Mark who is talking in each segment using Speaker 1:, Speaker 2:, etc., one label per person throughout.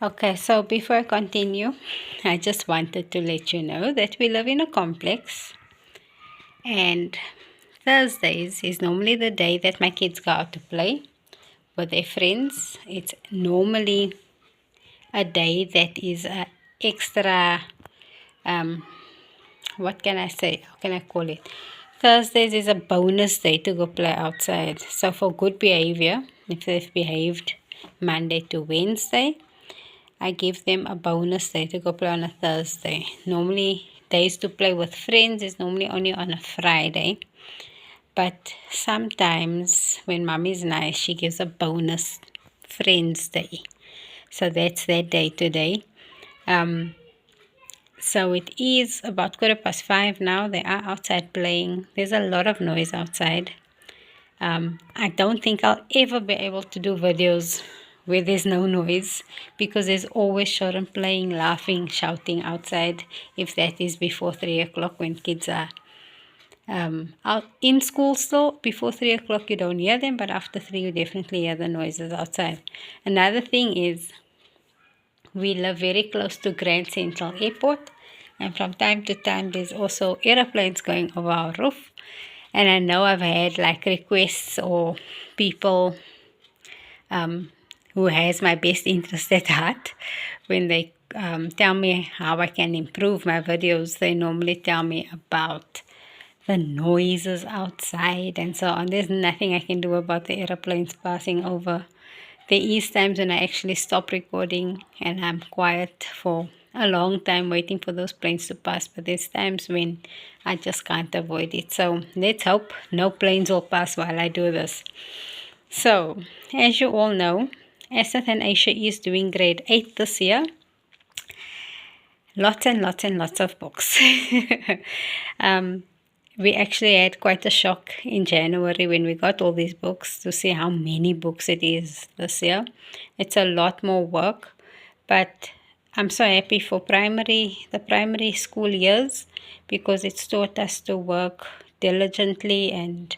Speaker 1: Okay, so before I continue, I just wanted to let you know that we live in a complex, and Thursdays is normally the day that my kids go out to play with their friends. It's normally a day that is a extra, um, what can I say? How can I call it? Thursdays is a bonus day to go play outside. So for good behavior, if they've behaved Monday to Wednesday, I give them a bonus day to go play on a Thursday. Normally, days to play with friends is normally only on a Friday. But sometimes when mommy's nice, she gives a bonus friends day. So that's that day today. So it is about 5:15 now. They are outside playing. There's a lot of noise outside. I don't think I'll ever be able to do videos where there's no noise, because there's always children playing, laughing, shouting outside, if that is before 3 o'clock when kids are out in school still. Before 3 o'clock you don't hear them, but after 3 you definitely hear the noises outside. Another thing is, we live very close to Grand Central Airport, and from time to time there's also aeroplanes going over our roof. And I know I've had like requests or people who has my best interest at heart. When they tell me how I can improve my videos, they normally tell me about the noises outside and so on. There's nothing I can do about the aeroplanes passing over. There is times when I actually stop recording and I'm quiet for a long time waiting for those planes to pass, but there's times when I just can't avoid it. So let's hope no planes will pass while I do this. So, as you all know, Asad and Aisha is doing grade 8 this year. Lots and lots and lots of books. We actually had quite a shock in January when we got all these books to see how many books it is this year. It's a lot more work, but I'm so happy for the primary school years, because it's taught us to work diligently, and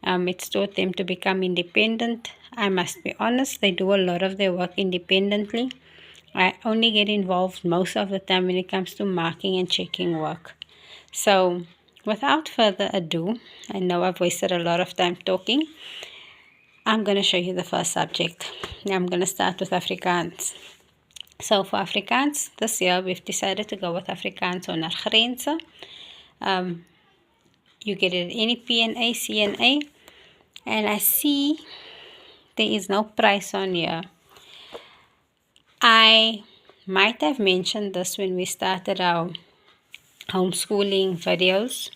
Speaker 1: it's taught them to become independent. I must be honest, they do a lot of their work independently. I only get involved most of the time when it comes to marking and checking work. So, without further ado, I know I've wasted a lot of time talking. I'm going to show you the first subject. I'm going to start with Afrikaans. So for Afrikaans, this year we've decided to go with Afrikaans onder grense. You get it at any PNA, CNA. And I see there is no price on here. I might have mentioned this when we started our homeschooling videos,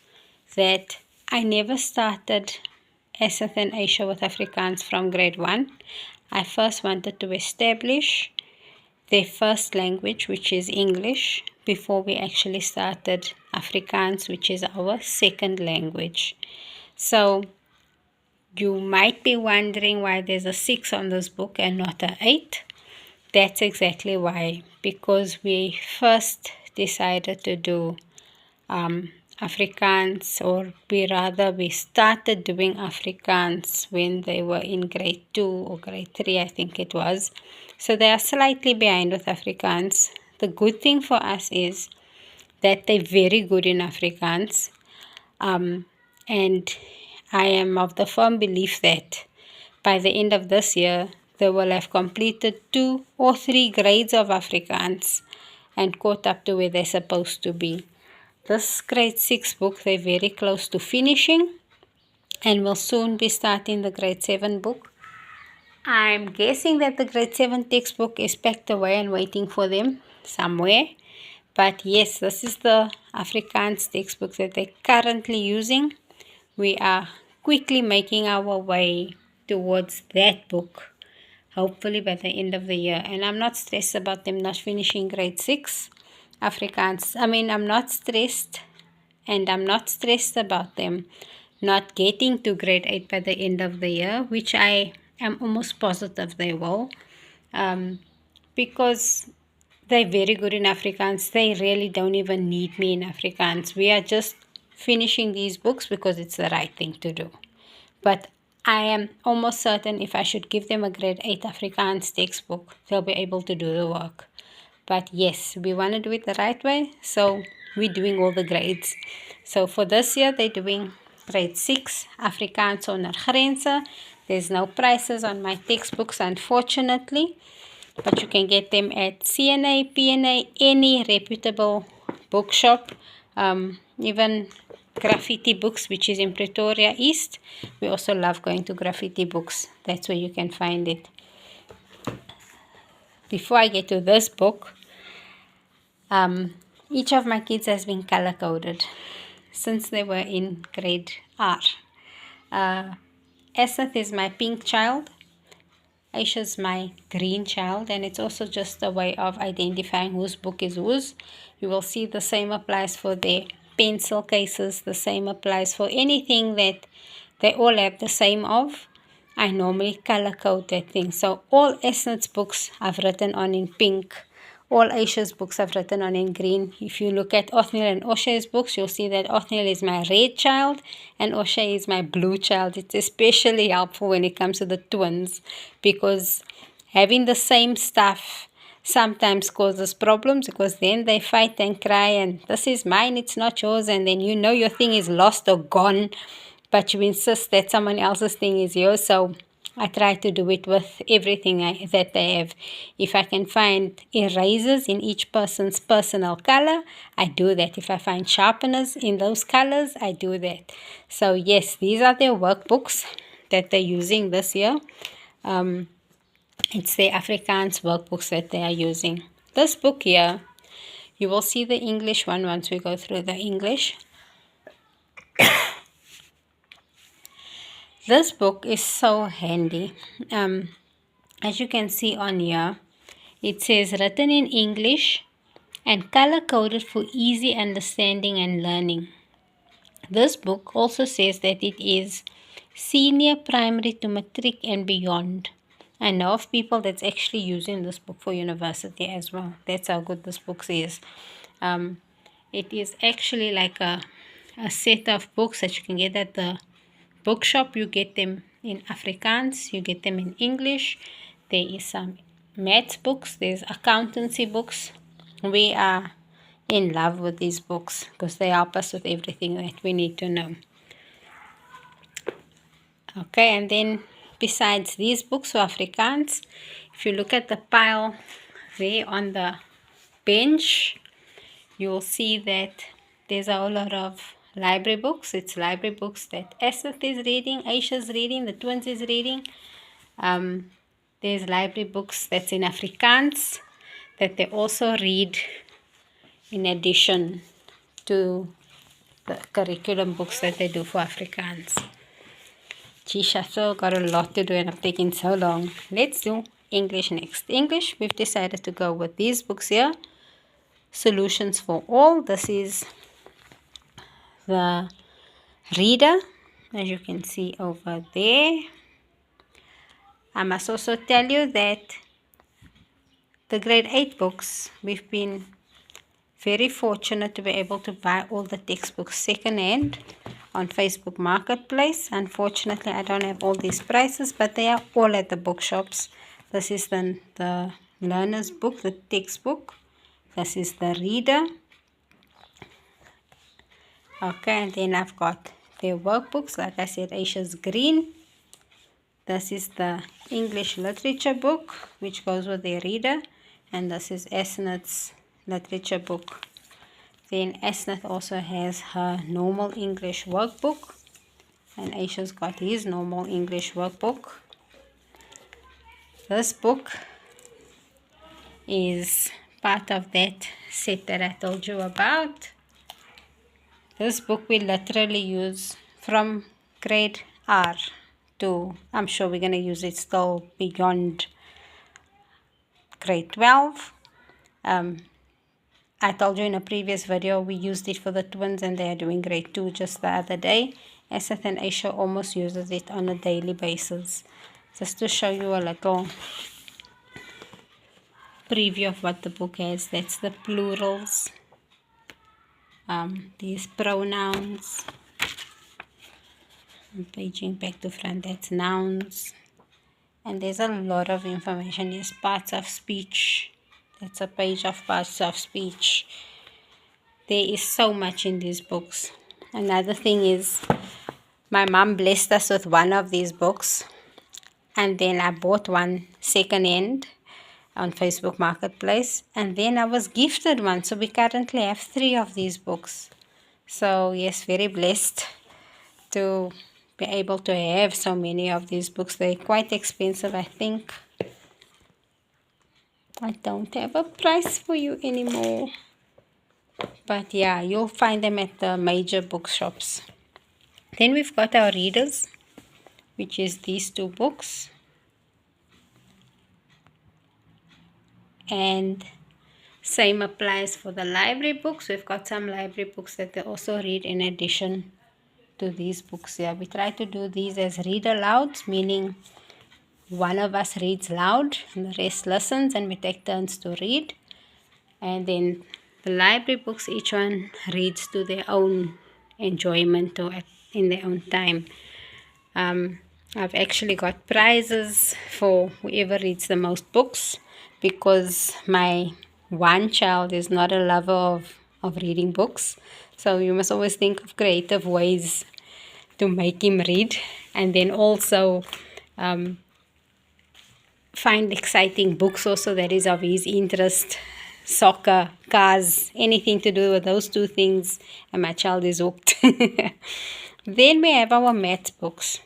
Speaker 1: that I never started Asad and Aisha with Afrikaans from grade 1. I first wanted to establish their first language, which is English, before we actually started Afrikaans, which is our second language. So you might be wondering why there's a 6 on this book and not an 8. That's exactly why, because we first decided to do Afrikaans, or we started doing Afrikaans when they were in grade 2 or grade 3, I think it was. So they are slightly behind with Afrikaans. The good thing for us is that they're very good in Afrikaans. And I am of the firm belief that by the end of this year, they will have completed 2 or 3 grades of Afrikaans and caught up to where they're supposed to be. This grade 6 book, they're very close to finishing, and will soon be starting the grade 7 book. I'm guessing that the grade 7 textbook is packed away and waiting for them somewhere. But yes, this is the Afrikaans textbook that they're currently using. We are quickly making our way towards that book, hopefully by the end of the year. And I'm not stressed about them not finishing grade 6 Afrikaans. I'm not stressed, and I'm not stressed about them not getting to grade 8 by the end of the year, which I am almost positive they will, because they're very good in Afrikaans. They really don't even need me in Afrikaans. We are just finishing these books because it's the right thing to do. But I am almost certain if I should give them a grade 8 Afrikaans textbook, they'll be able to do the work. But yes, we want to do it the right way, so we're doing all the grades. So for this year, they're doing grade 6, Afrikaans Sonder Grense. There's no prices on my textbooks, unfortunately, but you can get them at CNA, PNA, any reputable bookshop, even Graffiti Books, which is in Pretoria East. We also love going to Graffiti Books. That's where you can find it. Before I get to this book, each of my kids has been color-coded since they were in grade R. Eseth is my pink child. Aisha's my green child, and it's also just a way of identifying whose book is whose. You will see the same applies for their pencil cases, the same applies for anything that they all have the same of. I normally color code that thing. So all Esnet's books I've written on in pink. All Aisha's books I've written on in green. If you look at Othniel and O'Shea's books, you'll see that Othniel is my red child and O'Shea is my blue child. It's especially helpful when it comes to the twins, because having the same stuff sometimes causes problems, because then they fight and cry and this is mine, it's not yours, and then you know your thing is lost or gone, but you insist that someone else's thing is yours. So I try to do it with everything that they have. If I can find erasers in each person's personal color, I do that. If I find sharpeners in those colors, I do that. So yes, these are their workbooks that they're using this year. It's the Afrikaans workbooks that they are using. This book here, you will see the English one once we go through the English. This book is so handy. As you can see on here, it says written in English and color-coded for easy understanding and learning. This book also says that it is senior primary to matric and beyond. I know of people that's actually using this book for university as well. That's how good this book is. It is actually like a set of books that you can get at the bookshop. You get them in Afrikaans, you get them in English. There is some maths books, there's accountancy books. We are in love with these books because they help us with everything that we need to know. Okay, and then besides these books for Afrikaans, if you look at the pile there on the bench, you'll see that there's a whole lot of library books. It's library books that Eseth is reading, Aisha's reading, the twins is reading. There's library books that's in Afrikaans that they also read in addition to the curriculum books that they do for Afrikaans. Geez, I've still got a lot to do and I'm taking so long. Let's do English next. English, we've decided to go with these books here. Solutions for All. This is the reader, as you can see over there. I must also tell you that the grade 8 books, we've been very fortunate to be able to buy all the textbooks second-hand on Facebook Marketplace. Unfortunately, I don't have all these prices, but they are all at the bookshops. This is the learner's book, the textbook. This is the reader. Okay, and then I've got their workbooks. Like I said, Aisha's green. This is the English literature book, which goes with their reader. And this is Esnet's literature book. Then Esnet also has her normal English workbook. And Aisha's got his normal English workbook. This book is part of that set that I told you about. This book we literally use from grade R to, I'm sure we're going to use it still beyond grade 12. I told you in a previous video we used it for the twins and they are doing grade 2 just the other day. Eseth and Aisha almost uses it on a daily basis. Just to show you a little preview of what the book has. That's the plurals. These pronouns. Paging back to front, that's nouns. And there's a lot of information. There's parts of speech. That's a page of parts of speech. There is so much in these books. Another thing is, my mom blessed us with one of these books. And then I bought one second hand on Facebook Marketplace. And then I was gifted one. So we currently have 3 of these books. So yes, very blessed to be able to have so many of these books. They're quite expensive, I think. I don't have a price for you anymore. But yeah, you'll find them at the major bookshops. Then we've got our readers, which is these 2 books. And same applies for the library books. We've got some library books that they also read in addition to these books here. We try to do these as read alouds, meaning one of us reads loud and the rest listens, and we take turns to read. And then the library books, each one reads to their own enjoyment or in their own time. I've actually got prizes for whoever reads the most books, because my one child is not a lover of reading books. So you must always think of creative ways to make him read, and then also find exciting books also that is of his interest. Soccer, cars, anything to do with those 2 things, and my child is hooked. Then we have our math books.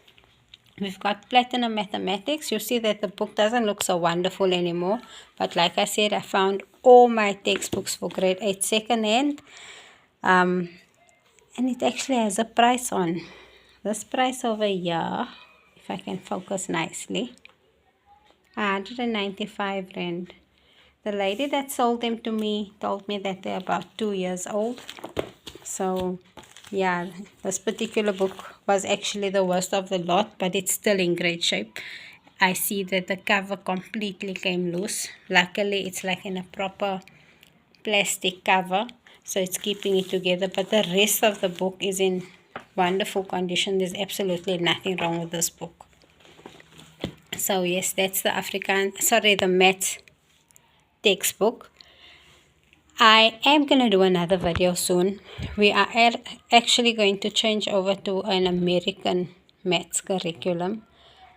Speaker 1: We've got Platinum Mathematics. You see that the book doesn't look so wonderful anymore, but like I said, I found all my textbooks for grade 8 second hand, and it actually has a price on. This price over here, if I can focus nicely, 195 Rand. The lady that sold them to me told me that they're about 2 years old. So yeah, this particular book was actually the worst of the lot, but it's still in great shape. I see that the cover completely came loose. Luckily, it's like in a proper plastic cover, so it's keeping it together, but the rest of the book is in wonderful condition. There's absolutely nothing wrong with this book. So yes, that's the math textbook. I am going to do another video soon. We are actually going to change over to an American maths curriculum,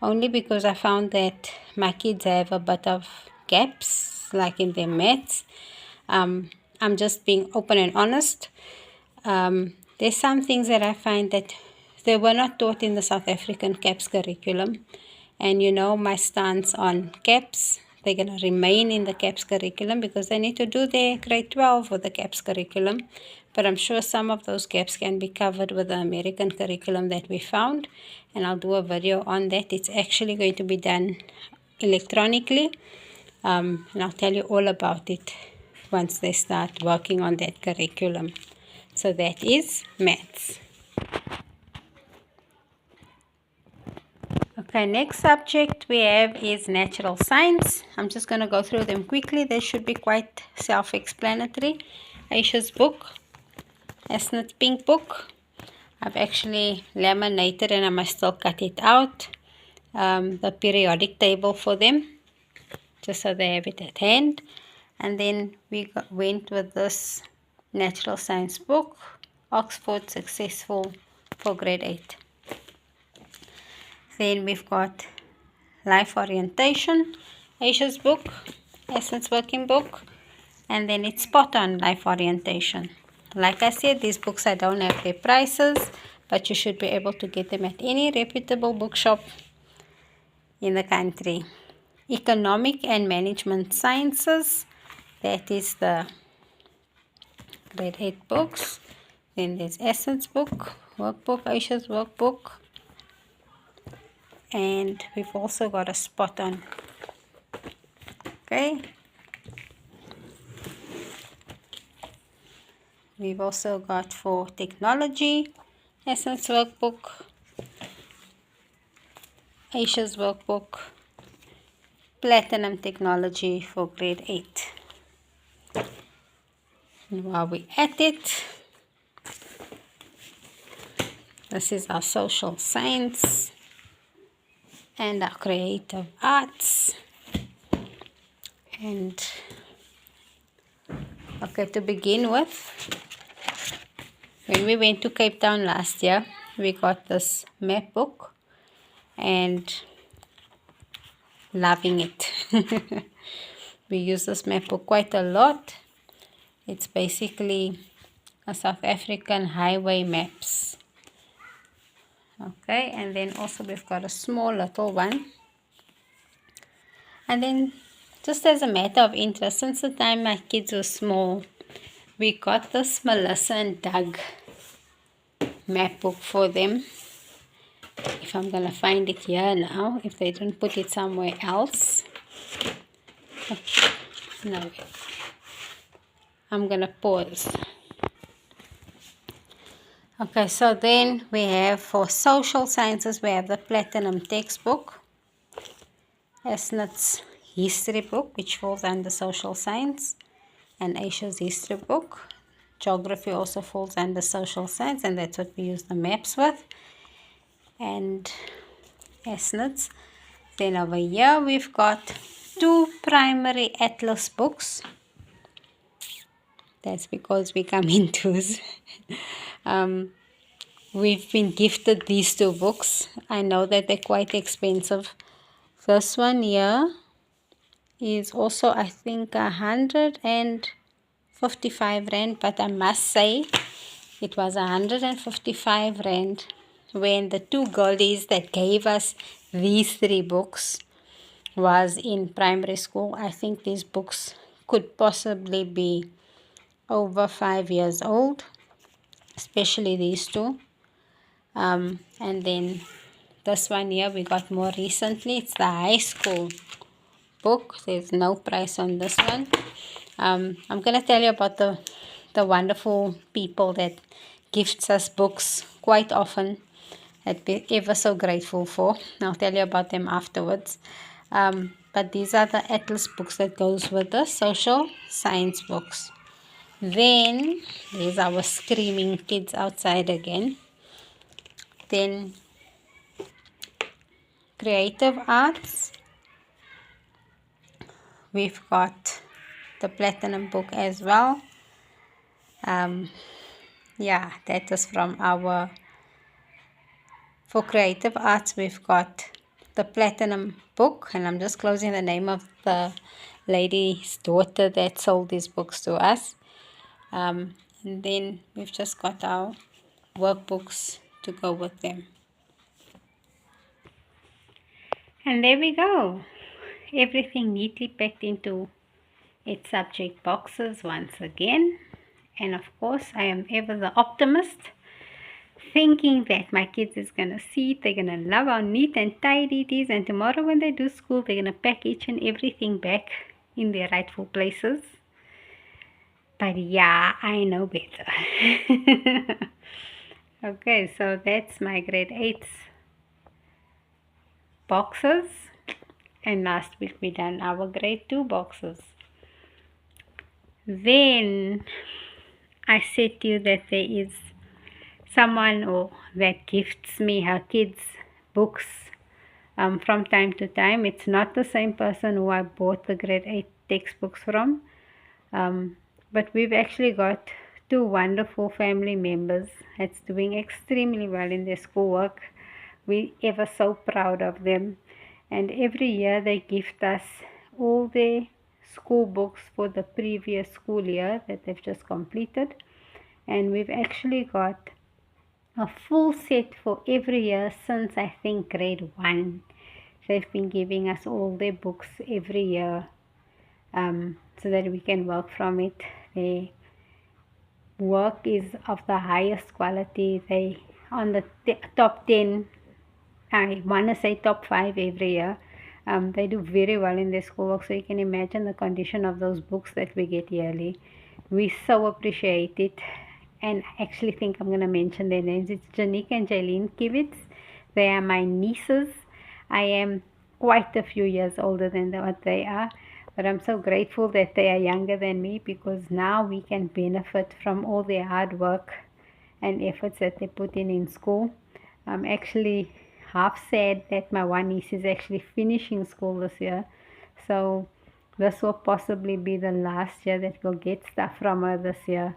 Speaker 1: only because I found that my kids have a bit of gaps like in their maths. I'm just being open and honest. There's some things that I find that they were not taught in the South African CAPS curriculum. And you know my stance on CAPS. They're going to remain in the CAPS curriculum because they need to do their grade 12 with the CAPS curriculum. But I'm sure some of those gaps can be covered with the American curriculum that we found. And I'll do a video on that. It's actually going to be done electronically. And I'll tell you all about it once they start working on that curriculum. So that is maths. Okay, next subject we have is natural science. I'm just going to go through them quickly. They should be quite self-explanatory. Aisha's book, Asnet's pink book. I've actually laminated and I must still cut it out. The periodic table for them, just so they have it at hand. And then we went with this natural science book, Oxford Successful for grade 8. Then we've got Life Orientation, Aisha's book, Essence Working Book, and then it's Spot On Life Orientation. Like I said, these books I don't have their prices, but you should be able to get them at any reputable bookshop in the country. Economic and Management Sciences, that is the grade 8 books. Then there's Essence book, workbook, Aisha's workbook. And we've also got a Spot On. Okay. We've also got for technology, Essence workbook, Aisha's workbook, Platinum Technology for grade 8. And while we're at it, This is our social science and our creative arts. And okay, to begin with, when we went to Cape Town last year, we got this map book and loving it. We use this map book quite a lot. It's basically a South African highway maps. Okay, and then also we've got a small little one. And then just as a matter of interest, since the time my kids were small, we got this Melissa and Doug map book for them. If I'm going to find it here now, if they don't put it somewhere else. Okay. No, I'm going to pause. Okay, so then we have for social sciences, we have the Platinum textbook. Esnet's history book, which falls under social science, and Asia's history book. Geography also falls under social science, and that's what we use the maps with. And Esnet's. Then over here we've got 2 primary atlas books. That's because we come in twos. We've been gifted these 2 books. I know that they're quite expensive. This one here is also, I think, 155 rand, but I must say it was 155 rand when the 2 girlies that gave us these 3 books was in primary school. I think these books could possibly be over 5 years old, especially these 2. And then this one here we got more recently. It's the high school book. There's no price on this one. I'm going to tell you about the wonderful people that gifts us books quite often, that we're ever so grateful for. I'll tell you about them afterwards. But these are the atlas books that goes with the social science books. Then there's our screaming kids outside again. Then creative arts. We've got the Platinum book as well. Yeah, that is from our, for creative arts, we've got the Platinum book, and I'm just closing the name of the lady's daughter that sold these books to us. And then we've just got our workbooks to go with them. And there we go. Everything neatly packed into its subject boxes once again. And of course, I am ever the optimist, thinking that my kids is going to see it, they're going to love how neat and tidy it is, and tomorrow when they do school, they're going to pack each and everything back in their rightful places. But yeah, I know better. Okay, so that's my grade 8's boxes, and last week we done our grade 2 boxes. Then I said to you that there is someone that gifts me her kids' books from time to time. It's not the same person who I bought the grade 8 textbooks from, but we've actually got 2 wonderful family members that's doing extremely well in their schoolwork. We're ever so proud of them, and every year they gift us all their school books for the previous school year that they've just completed, and we've actually got a full set for every year since I think grade 1. They've been giving us all their books every year, so that we can work from it. Their work is of the highest quality. They on the top 10, I want to say top 5 every year. They do very well in their schoolwork, so you can imagine the condition of those books that we get yearly. We so appreciate it, and I actually think I'm going to mention their names. It's Janika and Jaylene Kivitz. They are my nieces. I am quite a few years older than what they are, but I'm so grateful that they are younger than me, because now we can benefit from all their hard work and efforts that they put in school. I'm actually half sad that my one niece is actually finishing school this year. So this will possibly be the last year that we'll get stuff from her this year.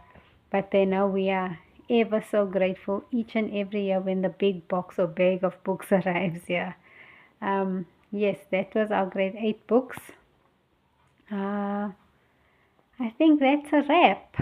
Speaker 1: But they know we are ever so grateful each and every year when the big box or bag of books arrives here. Yes, that was our grade 8 books. I think that's a wrap.